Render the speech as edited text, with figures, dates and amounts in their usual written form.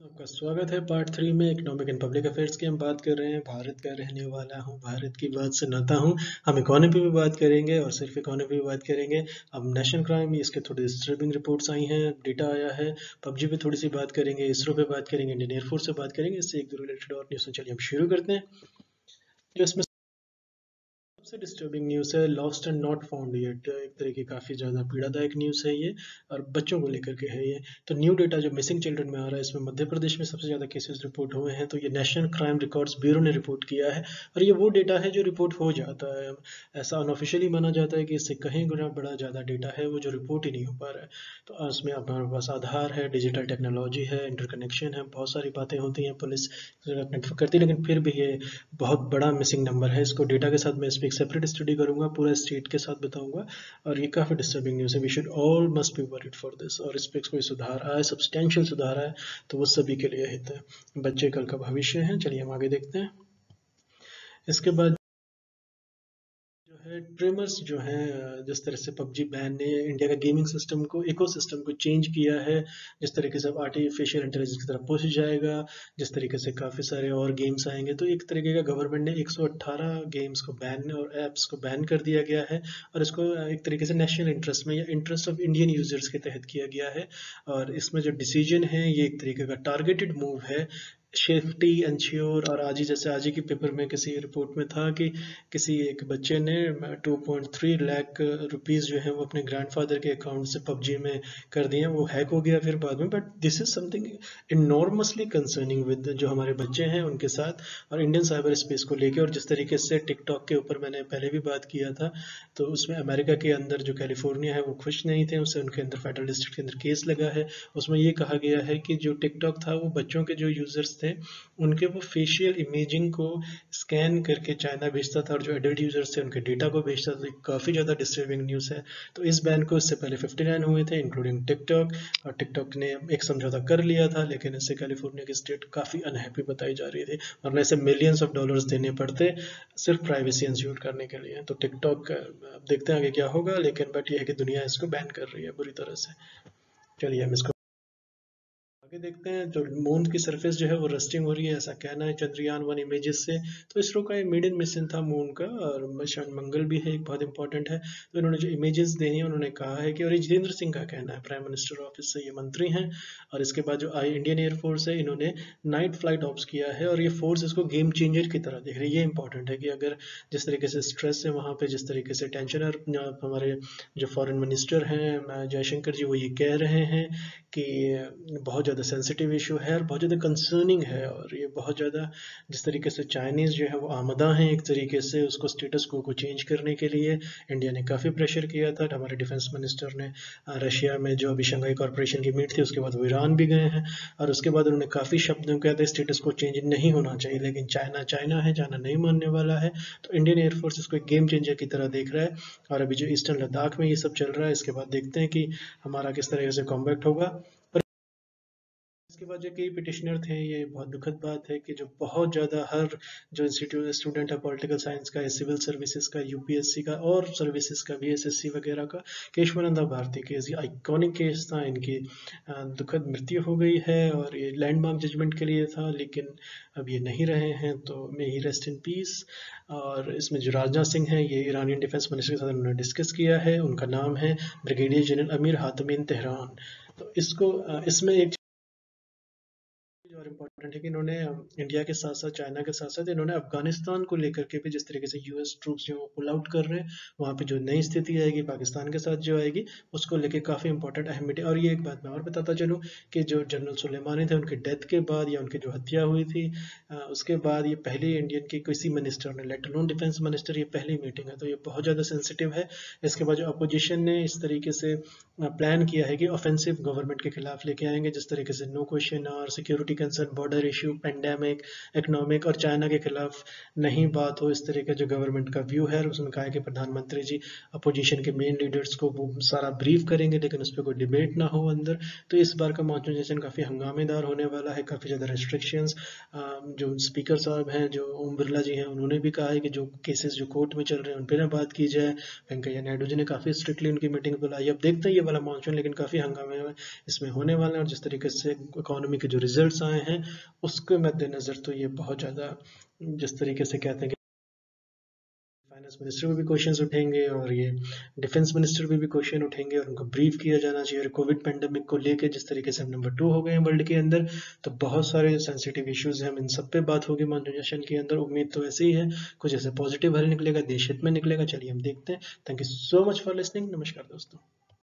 आपका स्वागत है पार्ट 3 में इकोनॉमिक एंड पब्लिक अफेयर्स की। हम बात कर रहे हैं भारत का रहने वाला हूँ, भारत की बात से नाता हूँ। हम इकोनॉमी भी बात करेंगे और सिर्फ इकोनॉमी भी बात करेंगे। अब नेशनल क्राइम, इसके थोड़ी डिस्टर्बिंग रिपोर्ट्स आई हैं, डेटा आया है। पबजी पे थोड़ी सी बात करेंगे, इसरो पे बात करेंगे, इंडियन एयरफोर्स से बात करेंगे, इससे एक दो रिलेटेड और न्यूज़। चलिए हम शुरू करते हैं। जो इसमें सबसे डिस्टर्बिंग न्यूज़ है lost and not found yet. एक तरह की काफ़ी ज़्यादा पीड़ादायक न्यूज़ है ये, और बच्चों को लेकर के है ये। तो न्यू डेटा जो मिसिंग चिल्ड्रन में आ रहा है, इसमें मध्य प्रदेश में सबसे ज़्यादा केसेस रिपोर्ट हुए हैं। तो ये नेशनल क्राइम रिकॉर्ड्स ब्यूरो ने रिपोर्ट किया है, और ये वो डेटा है जो रिपोर्ट हो जाता है। ऐसा अनऑफिशियली माना जाता है कि इससे कहीं गुना बड़ा ज़्यादा डेटा है वो जो रिपोर्ट ही नहीं हो पा रहा है। तो इसमें अब हमारे पास आधार है, डिजिटल टेक्नोलॉजी है, इंटरकनेक्शन है, बहुत सारी बातें होती हैं, पुलिस कनेक्ट करती है, लेकिन फिर भी ये बहुत बड़ा मिसिंग नंबर है। इसको डेटा के साथ मैं इस पर एक सेपरेट स्टडी करूंगा, पूरा स्टेट के साथ बताऊंगा। और ये काफ़ी डिस्टर्बिंग न्यूज़ है। We should all must be worried for this. और इस पर कोई सुधार आए, सब्सटेंशियल सुधार आए, तो वो सभी के लिए हित है। बच्चे कल का भविष्य हैं। चलिए हम आगे देखते हैं। इसके बाद जो है ट्रिमर्स जो हैं, जिस तरह से पबजी बैन ने इंडिया का गेमिंग सिस्टम को, इकोसिस्टम को चेंज किया है, जिस तरीके से अब आर्टिफिशियल इंटेलिजेंस की तरफ पुश जाएगा, जिस तरीके से काफ़ी सारे और गेम्स आएंगे, तो एक तरीके का गवर्नमेंट ने 118 गेम्स को बैन और ऐप्स को बैन कर दिया गया है। और इसको एक तरीके से नेशनल इंटरेस्ट में या इंटरेस्ट ऑफ इंडियन यूजर्स के तहत किया गया है। और इसमें जो डिसीजन है ये एक तरीके का टारगेटेड मूव है, सेफ्टी इंश्योर। और आज ही के पेपर में किसी रिपोर्ट में था कि किसी एक बच्चे ने 2.3 लाख रुपीस जो है वो अपने ग्रैंडफादर के अकाउंट से पबजी में कर दिए। वो हैक हो गया फिर बाद में, but this is something enormously concerning with जो हमारे बच्चे हैं उनके साथ, और इंडियन साइबर स्पेस को लेके। और जिस तरीके से टिकटॉक के ऊपर मैंने पहले भी बात किया था, तो उसमें अमेरिका के अंदर जो कैलिफोर्निया है वो खुश नहीं थे, उससे उनके अंदर फेडरल डिस्ट्रिक्ट के अंदर केस लगा है। उसमें ये कहा गया है कि जो टिकटॉक था वो बच्चों के जो यूजर्स थे उनके वो फेशियल इमेजिंग को स्कैन करके चाइना भेजता था, और जो एडल्ट यूजर्स थे उनके डेटा को भेजता था। तो काफ़ी ज़्यादा डिस्टर्बिंग न्यूज़ है। तो इस बैन को इससे पहले 59 हुए थे, इंक्लूडिंग टिकटॉक। और टिकटॉक ने एक समझौता कर लिया था, लेकिन इससे कैलिफोर्निया की स्टेट काफ़ी अनहैप्पी बताई जा रही थी, वरना इसे मिलियंस ऑफ डॉलर्स देने पड़ते सिर्फ प्राइवेसी इंश्योर करने के लिए। तो टिकटॉक देखते हैं आगे क्या होगा, लेकिन बट ये है कि दुनिया इसको बैन कर रही है बुरी तरह से। चलिए हम इसको आगे देखते हैं। तो मून की सरफेस जो है वो रस्टिंग हो रही है, ऐसा कहना है चंद्रयान 1 इमेजेस से। तो इसरो का ये मेडन मिशन था मून का, और मिशन मंगल भी है, एक बहुत इंपॉर्टेंट है। तो इन्होंने जो इमेजेस दी हैं उन्होंने कहा है कि, और ये जितेंद्र सिंह का कहना है, प्राइम मिनिस्टर ऑफिस से ये मंत्री हैं। और इसके बाद जो इंडियन एयरफोर्स है, इन्होंने नाइट फ्लाइट ऑप्स किया है, और ये फोर्स इसको गेम चेंजर की तरह देख रही है। ये इंपॉर्टेंट है कि अगर जिस तरीके से स्ट्रेस है वहाँ पे, जिस तरीके से टेंशन है, हमारे जो फॉरेन मिनिस्टर हैं जयशंकर जी, वो ये कह रहे हैं कि बहुत ज़्यादा सेंसिटिव इशू है और बहुत ज़्यादा कंसर्निंग है। और ये बहुत ज़्यादा जिस तरीके से चाइनीज़ जो है वो आमदा हैं एक तरीके से उसको स्टेटस को चेंज करने के लिए। इंडिया ने काफ़ी प्रेशर किया था। हमारे डिफेंस मिनिस्टर ने रशिया में जो अभी शंघाई कॉरपोरेशन की मीट थी उसके बाद वो ईरान भी गए हैं, और उसके बाद उन्होंने काफ़ी शब्दों कहा था स्टेटस को चेंज नहीं होना चाहिए, लेकिन चाइना चाइना है, चाइना नहीं मानने वाला है। तो इंडियन एयरफोर्स इसको एक गेम चेंजर की तरह देख रहा है। और अभी जो ईस्टर्न लद्दाख में ये सब चल रहा है, इसके बाद देखते हैं कि हमारा किस तरह से कॉम्बैक्ट होगा। इसके बाद जो कई पिटिशनर थे, ये बहुत दुखद बात है कि जो बहुत ज़्यादा हर जो इंस्टीट्यूट स्टूडेंट है पॉलिटिकल साइंस का, सिविल सर्विसेज का, यूपीएससी का और सर्विसेज का, बीएसएससी वगैरह का, केशवानंदा भारती केस, ये आइकॉनिक केस था। इनकी दुखद मृत्यु हो गई है, और ये लैंडमार्क जजमेंट के लिए था, लेकिन अब ये नहीं रहे हैं, तो मे ही रेस्ट इन पीस। और इसमें जो राजनाथ सिंह हैं, ये ईरानियन डिफेंस मिनिस्टर के साथ उन्होंने डिस्कस किया है। उनका नाम है ब्रिगेडियर जनरल अमीर हातमीन तेहरान। तो इसको इसमें एक और इम्पोर्टेंट है कि इन्होंने इंडिया के साथ साथ, चाइना के साथ साथ, इन्होंने अफगानिस्तान को लेकर के भी, जिस तरीके से यूएस ट्रूप्स जो पुल आउट कर रहे हैं, वहाँ पे जो नई स्थिति आएगी पाकिस्तान के साथ जो आएगी, उसको लेके काफ़ी इंपॉर्टेंट अहम मीटिंग। और ये एक बात मैं और बताता चलूँ कि जो जनरल सुलेमानी थे उनके डेथ के बाद या उनकी जो हत्या हुई थी, उसके बाद ये पहली इंडियन की किसी मिनिस्टर ने, लेट अलोन डिफेंस मिनिस्टर, ये पहली मीटिंग है। तो ये बहुत ज़्यादा सेंसिटिव है। इसके बाद जो अपोजिशन ने इस तरीके से प्लान किया है कि ऑफेंसिव गवर्नमेंट के खिलाफ लेके आएंगे, जिस तरीके से नो क्वेश्चन और security concern border issue, pandemic, economic और चाइना के खिलाफ नहीं बात हो, इस तरह का जो गवर्नमेंट का व्यू है। उसमें कहा है कि प्रधानमंत्री जी अपोजिशन के मेन लीडर्स को वो सारा ब्रीफ करेंगे, लेकिन उस पर कोई डिबेट ना हो अंदर। तो इस बार का मॉनसून सेशन काफ़ी हंगामेदार होने वाला है, काफ़ी ज़्यादा रेस्ट्रिक्शंस। जो स्पीकर साहब हैं, जो ओम बिरला जी हैं, उन्होंने भी कहा है कि जो केसेस जो कोर्ट में चल रहे हैं उन पर ना बात की जाए। वेंकैया नायडू जी ने काफ़ी स्ट्रिक्टली उनकी मीटिंग बुलाई। अब देखते हैं ये वाला मॉनसून, लेकिन काफ़ी हंगामे इसमें होने वाले हैं। और जिस तरीके से इकोनॉमी के जो रिजल्ट्स आए हैं उसके मद्देनज़र तो ये बहुत ज़्यादा, जिस तरीके से कहते हैं कि फाइनेंस मिनिस्टर पे भी क्वेश्चंस उठेंगे और ये डिफेंस मिनिस्टर पे भी क्वेश्चन उठेंगे और उनको ब्रीफ किया जाना चाहिए। और कोविड पेंडेमिक को लेके जिस तरीके से हम नंबर 2 हो गए हैं वर्ल्ड के अंदर, तो बहुत सारे सेंसिटिव इश्यूज हैं, हम इन सब पे बात होगी मॉनसून सेशन के अंदर। उम्मीद तो ऐसे ही है, कुछ ऐसे पॉजिटिव हल निकलेगा, देश हित में निकलेगा। चलिए हम देखते हैं। Thank you so much for listening. नमस्कार दोस्तों।